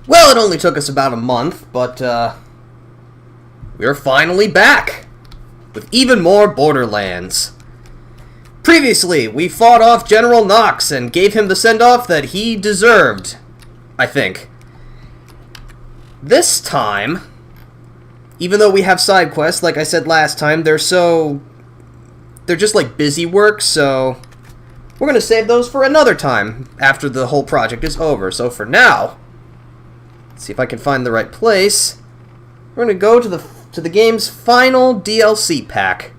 Well, it only took us about a month, but we're finally back with even more Borderlands. Previously, we fought off General Knox and gave him the send-off that he deserved, I think. This time, even though we have side quests, like I said last time, they're just like busy work, so we're going to save those for another time after the whole project is over. So for now, let's see if I can find the right place. We're going to go to the game's final DLC pack.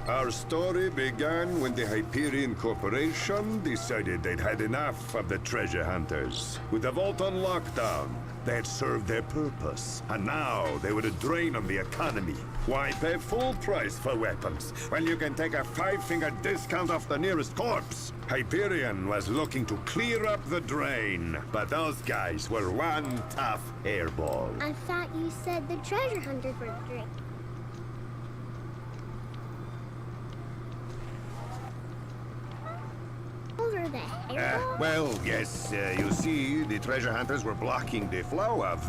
Our story began when the Hyperion Corporation decided they'd had enough of the treasure hunters. With the vault on lockdown, they had served their purpose, and now they were a drain on the economy. Why pay full price for weapons when you can take a 5-finger discount off the nearest corpse? Hyperion was looking to clear up the drain, but those guys were one tough hairball. I thought you said the treasure hunters were the drain. Well, yes, you see, the treasure hunters were blocking the flow of,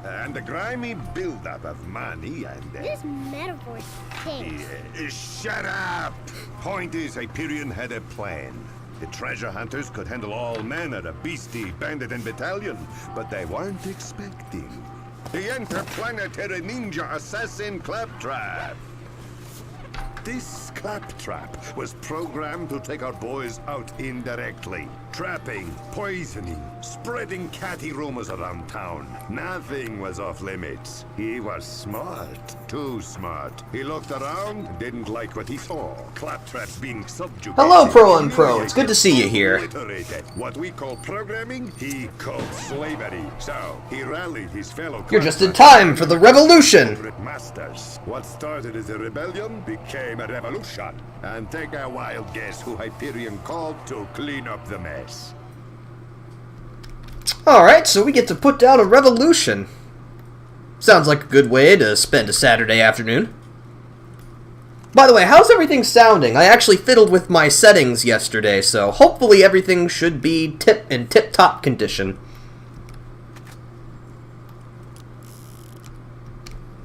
and the grimy buildup of money and... This metaphor stinks. Shut up! Point is, Hyperion had a plan. The treasure hunters could handle all manner of beastie, bandit, and battalion, but they weren't expecting the interplanetary ninja assassin Claptrap. This Claptrap was programmed to take our boys out indirectly. Trapping, poisoning, spreading catty rumors around town. Nothing was off limits. He was smart. Too smart. He looked around, didn't like what he saw. Claptrap's being subjugated. Hello, Pro and Pro. It's good to see you here. What we call programming, he called slavery. So, he rallied his fellow... You're just in time for the revolution! Masters. What started as a rebellion became a revolution. And take a wild guess who Hyperion called to clean up the mess. Alright, so we get to put down a revolution. Sounds like a good way to spend a Saturday afternoon. By the way, how's everything sounding? I actually fiddled with my settings yesterday, so hopefully everything should be in tip-top condition.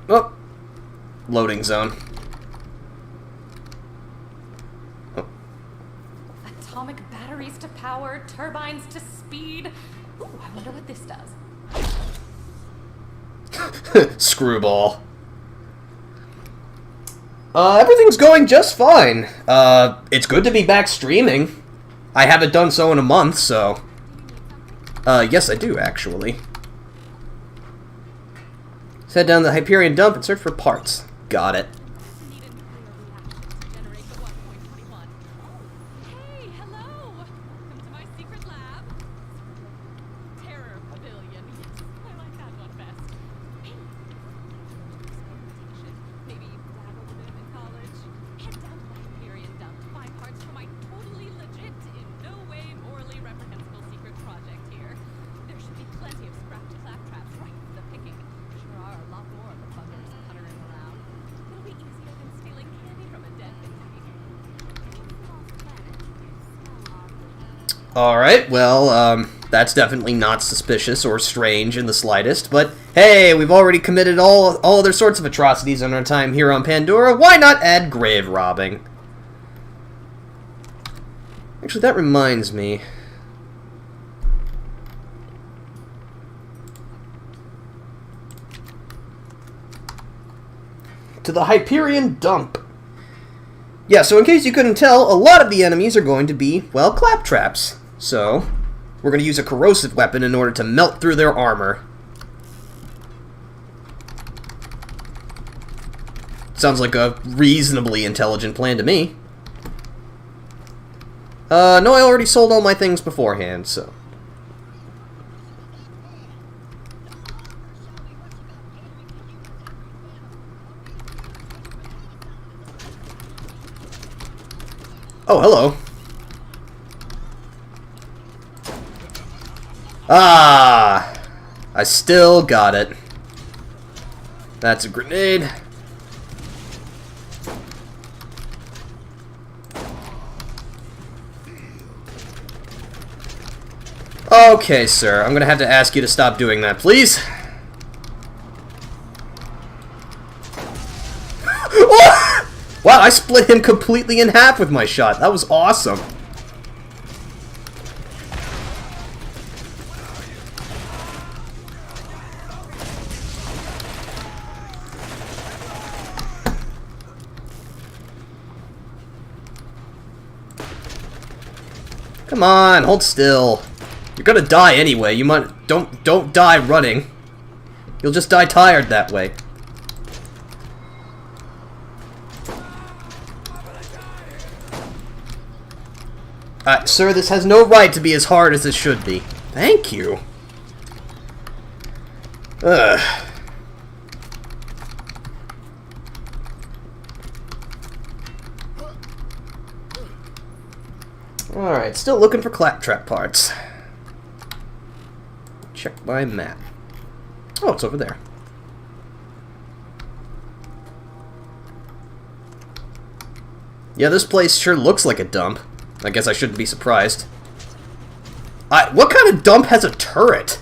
Oh. Loading zone. Atomic batteries to power, turbines to speed. Ooh, I wonder what this does. Screwball. Everything's going just fine. It's good to be back streaming. I haven't done so in a month, so... yes I do, actually. Let's head down to the Hyperion dump and search for parts. Got it. Alright, well, that's definitely not suspicious or strange in the slightest, but hey, we've already committed all other sorts of atrocities in our time here on Pandora, why not add grave robbing? Actually, that reminds me. To the Hyperion dump. Yeah, so in case you couldn't tell, a lot of the enemies are going to be, well, Claptraps. So, we're going to use a corrosive weapon in order to melt through their armor. Sounds like a reasonably intelligent plan to me. No, I already sold all my things beforehand, so... Oh, hello. Ah! I still got it. That's a grenade. Okay, sir. I'm gonna have to ask you to stop doing that, please. Oh! Wow, I split him completely in half with my shot. That was awesome. Come on, hold still. You're gonna die anyway. You might don't die running. You'll just die tired that way. Sir, this has no right to be as hard as it should be. Thank you. Ugh. Alright, still looking for Claptrap parts. Check my map. Oh, it's over there. Yeah, this place sure looks like a dump. I guess I shouldn't be surprised. What kind of dump has a turret?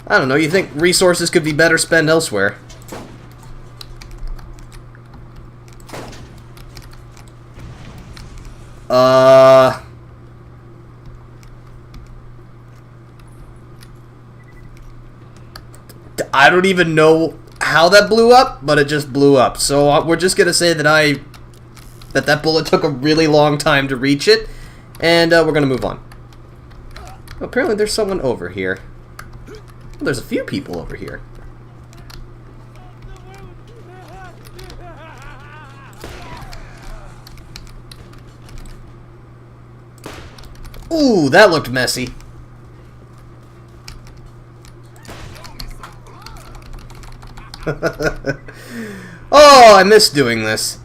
I don't know, you think resources could be better spent elsewhere? I don't even know how that blew up, but it just blew up. So we're just gonna say that that bullet took a really long time to reach it, and we're gonna move on. Oh, apparently there's someone over here. Well, there's a few people over here. Ooh, that looked messy. Oh, I miss doing this.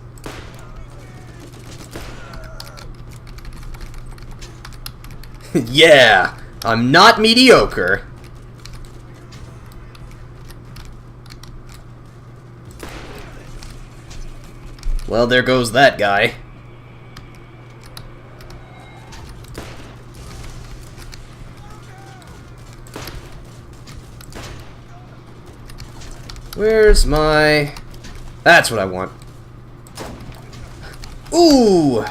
Yeah, I'm not mediocre. Well, there goes that guy. Where's my... That's what I want. Ooh!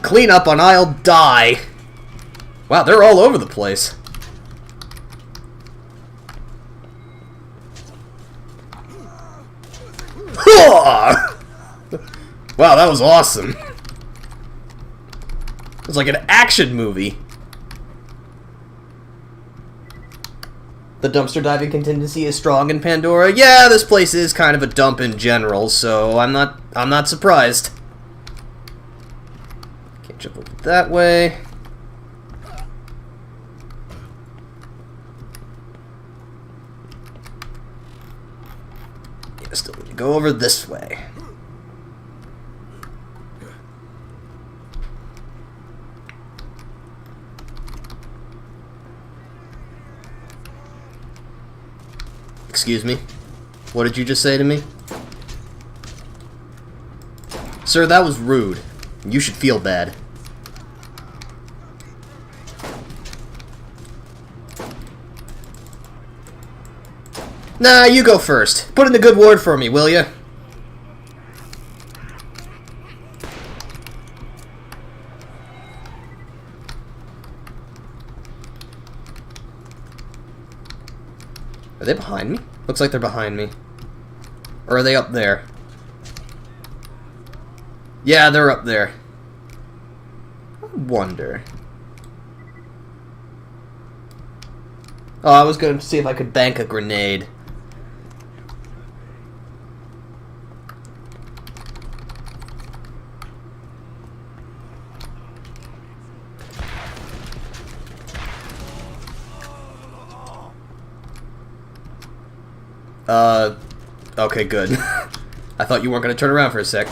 Clean up on I'll die. Wow, they're all over the place. Wow, that was awesome. It was like an action movie. The dumpster diving contingency is strong in Pandora. Yeah, this place is kind of a dump in general, so I'm not surprised. Can't jump over that way. Yeah, still need to go over this way. Excuse me? What did you just say to me? Sir, that was rude. You should feel bad. Nah, you go first. Put in a good word for me, will ya? Are they behind me? Looks like they're behind me. Or are they up there? Yeah, they're up there. I wonder. Oh, I was going to see if I could bank a grenade. Okay, good. I thought you weren't going to turn around for a sec.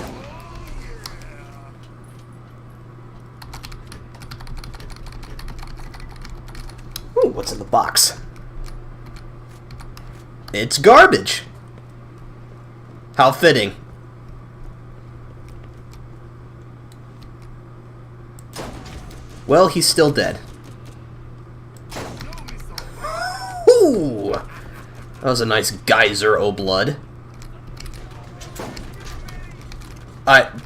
box. It's garbage. How fitting. Well, he's still dead. Ooh! That was a nice geyser o' blood.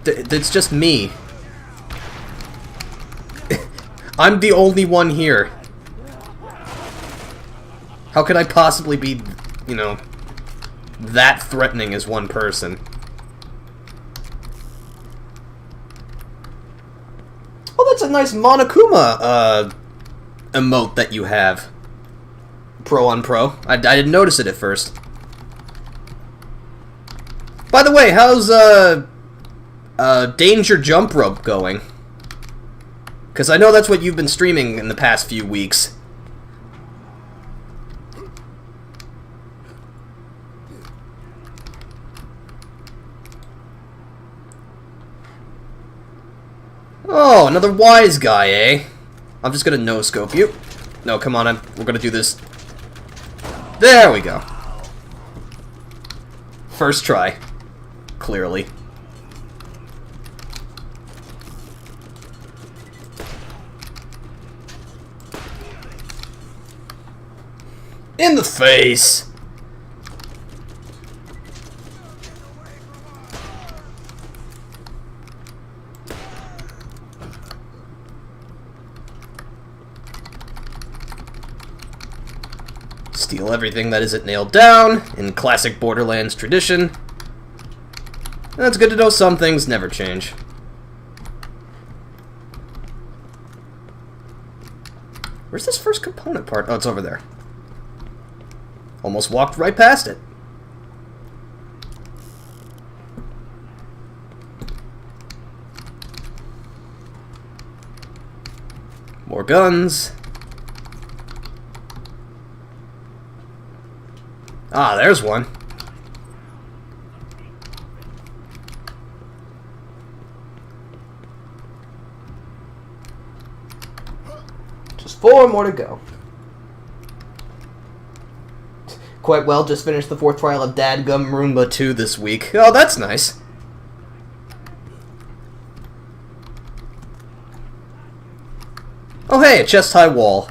It's just me. I'm the only one here. How could I possibly be, you know, that threatening as one person? Oh, that's a nice Monokuma, emote that you have. Pro on Pro. I didn't notice it at first. By the way, how's, Danger Jump Rope going? Because I know that's what you've been streaming in the past few weeks. Oh, another wise guy, eh? I'm just gonna no-scope you. No, come on, we're gonna do this. There we go. First try. Clearly. In the face! Steal everything that isn't nailed down, in classic Borderlands tradition. And it's good to know some things never change. Where's this first component part? Oh, it's over there. Almost walked right past it. More guns. Ah, there's one. Just 4 more to go. Quite well, just finished the 4th trial of Dadgum Roomba 2 this week. Oh, that's nice. Oh hey, a chest-high wall.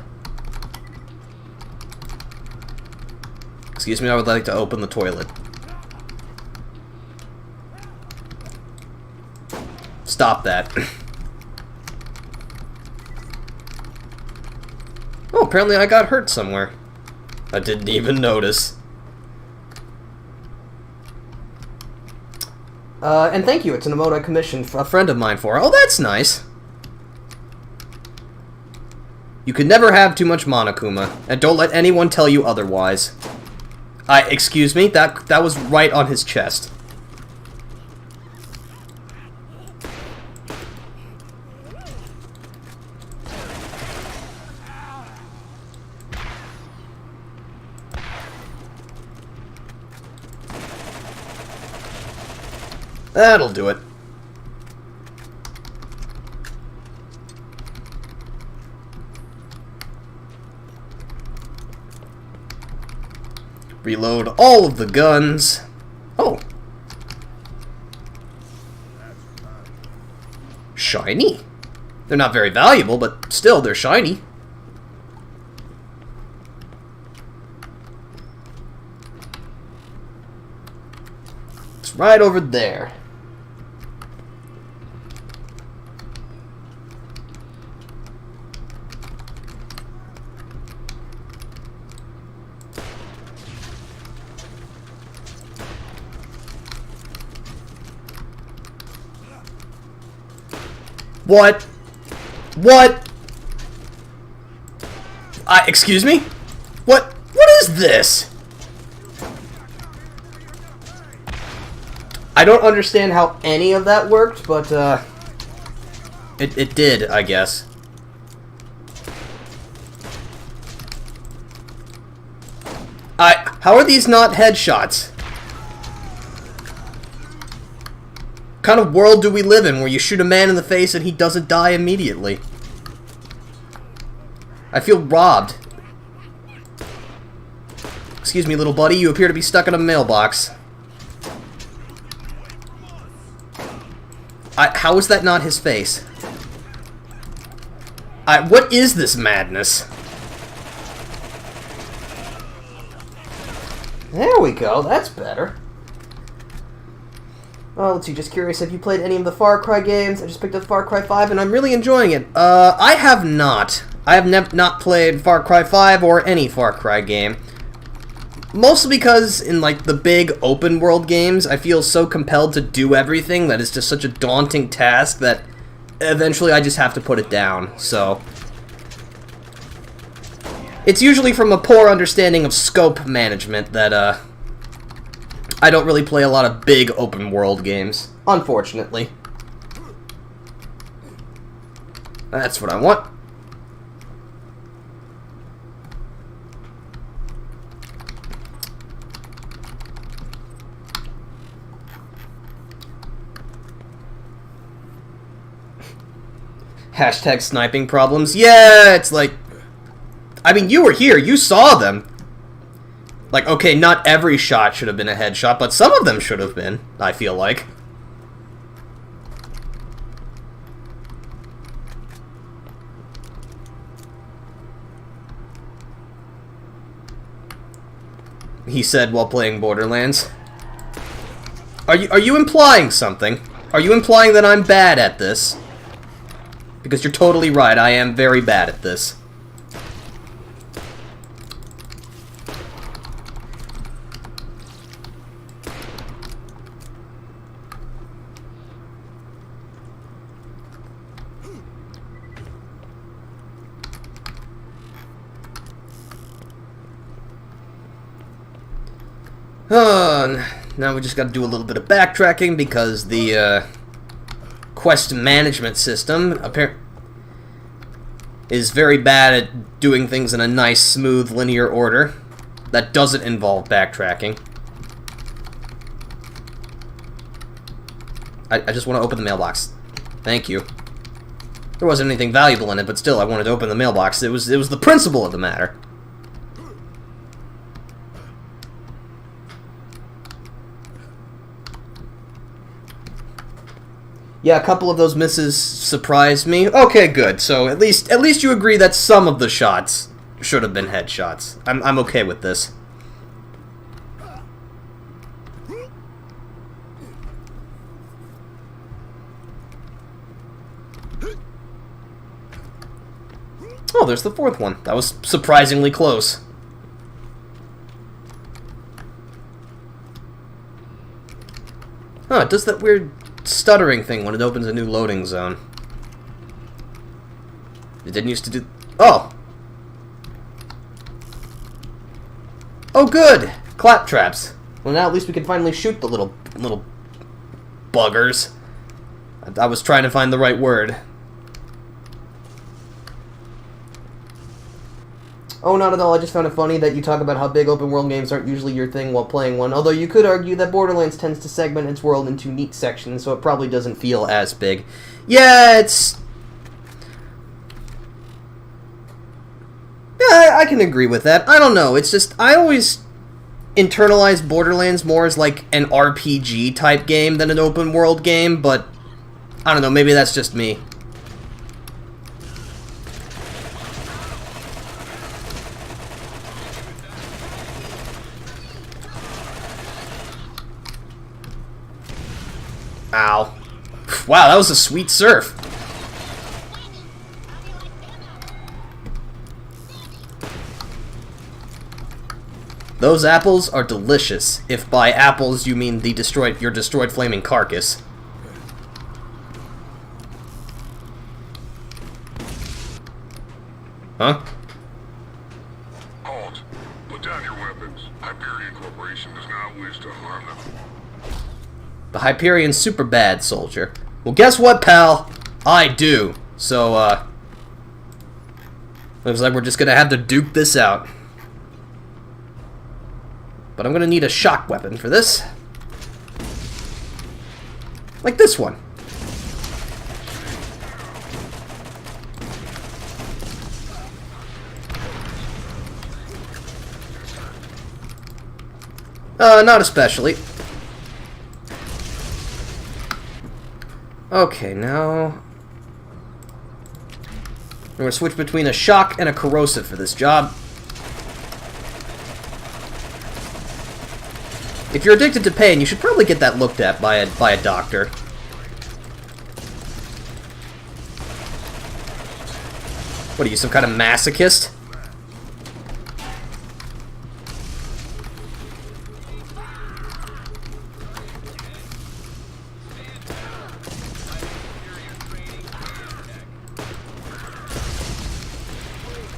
Excuse me, I would like to open the toilet. Stop that. Oh, apparently I got hurt somewhere. I didn't even notice. And thank you, it's an emote I commissioned a friend of mine for. Oh, that's nice. You can never have too much Monokuma, and don't let anyone tell you otherwise. Excuse me, that was right on his chest. That'll do it. Reload all of the guns. Oh. Shiny. They're not very valuable, but still, they're shiny. It's right over there. What? What? Excuse me? What is this? I don't understand how any of that worked, but, it did, I guess. How are these not headshots? What kind of world do we live in where you shoot a man in the face and he doesn't die immediately? I feel robbed. Excuse me, little buddy, you appear to be stuck in a mailbox. How is that not his face? What is this madness? There we go, that's better. Oh, let's see, just curious, have you played any of the Far Cry games? I just picked up Far Cry 5 and I'm really enjoying it. I have not. I have not played Far Cry 5 or any Far Cry game. Mostly because in, like, the big open world games, I feel so compelled to do everything that it's just such a daunting task that eventually I just have to put it down, so... It's usually from a poor understanding of scope management that, I don't really play a lot of big open world games, unfortunately. That's what I want. Hashtag sniping problems. Yeah, it's like... I mean, you were here. You saw them. Like, okay, not every shot should have been a headshot, but some of them should have been, I feel like. He said while playing Borderlands. Are you implying something? Are you implying that I'm bad at this? Because you're totally right, I am very bad at this. Now we just gotta do a little bit of backtracking because the quest management system is very bad at doing things in a nice, smooth, linear order that doesn't involve backtracking. I just want to open the mailbox. Thank you. There wasn't anything valuable in it, but still, I wanted to open the mailbox. It was the principle of the matter. Yeah, a couple of those misses surprised me. Okay, good. So at least you agree that some of the shots should have been headshots. I'm okay with this. Oh, there's the fourth one. That was surprisingly close. Huh, it does that weird stuttering thing when it opens a new loading zone. It didn't used to do... Oh! Oh, good! Claptraps. Well, now at least we can finally shoot the little buggers. I was trying to find the right word. Oh, not at all. I just found it funny that you talk about how big open world games aren't usually your thing while playing one, although you could argue that Borderlands tends to segment its world into neat sections, so it probably doesn't feel as big. Yeah, it's... Yeah, I can agree with that. I don't know. It's just, I always internalize Borderlands more as like an RPG type game than an open world game, but I don't know, maybe that's just me. Ow. Wow, that was a sweet surf. Those apples are delicious, if by apples you mean your destroyed flaming carcass. Huh? Halt. Put down your weapons. Hyperion Corporation does not wish to harm them. The Hyperion's super bad, soldier. Well, guess what, pal? I do. So, looks like we're just gonna have to duke this out. But I'm gonna need a shock weapon for this. Like this one. Not especially. Okay, now... I'm gonna switch between a shock and a corrosive for this job. If you're addicted to pain, you should probably get that looked at by a doctor. What are you, some kind of masochist?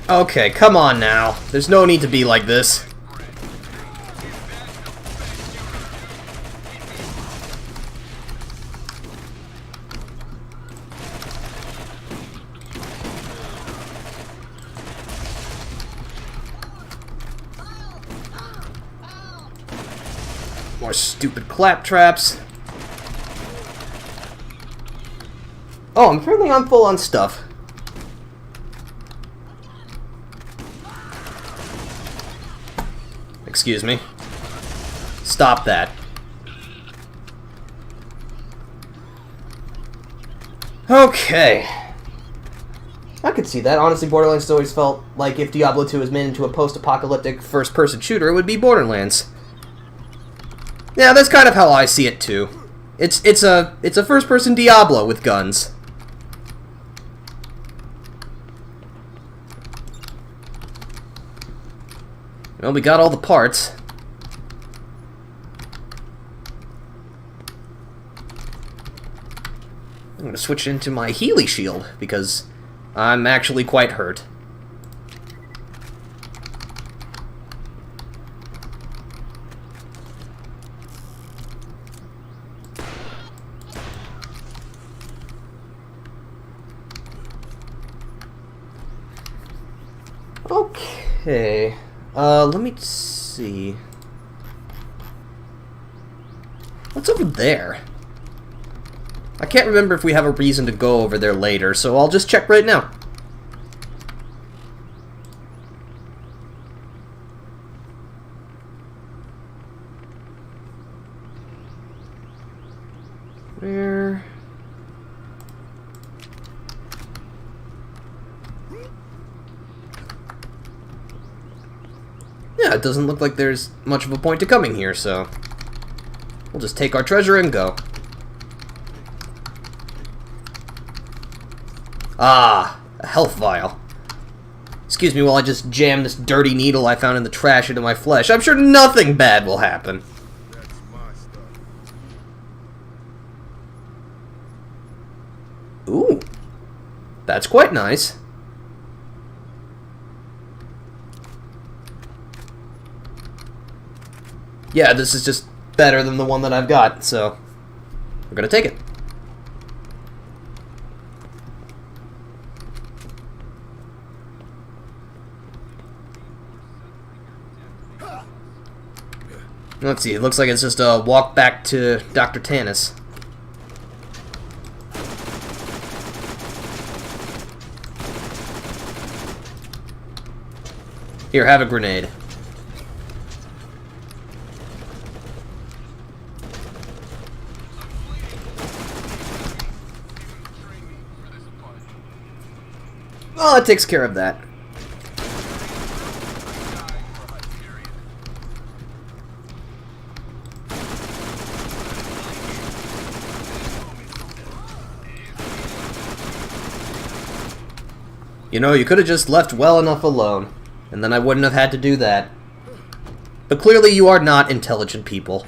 Okay, come on now. There's no need to be like this. More stupid claptraps. Oh, apparently I'm full on stuff. Excuse me. Stop that. Okay. I could see that. Honestly, Borderlands always felt like if Diablo 2 was made into a post-apocalyptic first-person shooter, it would be Borderlands. Yeah, that's kind of how I see it too. It's a first-person Diablo with guns. Well, we got all the parts. I'm gonna switch into my Healy shield because I'm actually quite hurt. Okay. Let me see. What's over there? I can't remember if we have a reason to go over there later, so I'll just check right now. Where? Yeah, it doesn't look like there's much of a point to coming here, so we'll just take our treasure and go. Ah, a health vial. Excuse me while I just jam this dirty needle I found in the trash into my flesh. I'm sure nothing bad will happen. Ooh, that's quite nice. Yeah, this is just better than the one that I've got, so we're gonna take it. Let's see, it looks like it's just a walk back to Dr. Tannis. Here, have a grenade. Well, it takes care of that. You know, you could have just left well enough alone, and then I wouldn't have had to do that. But clearly you are not intelligent people.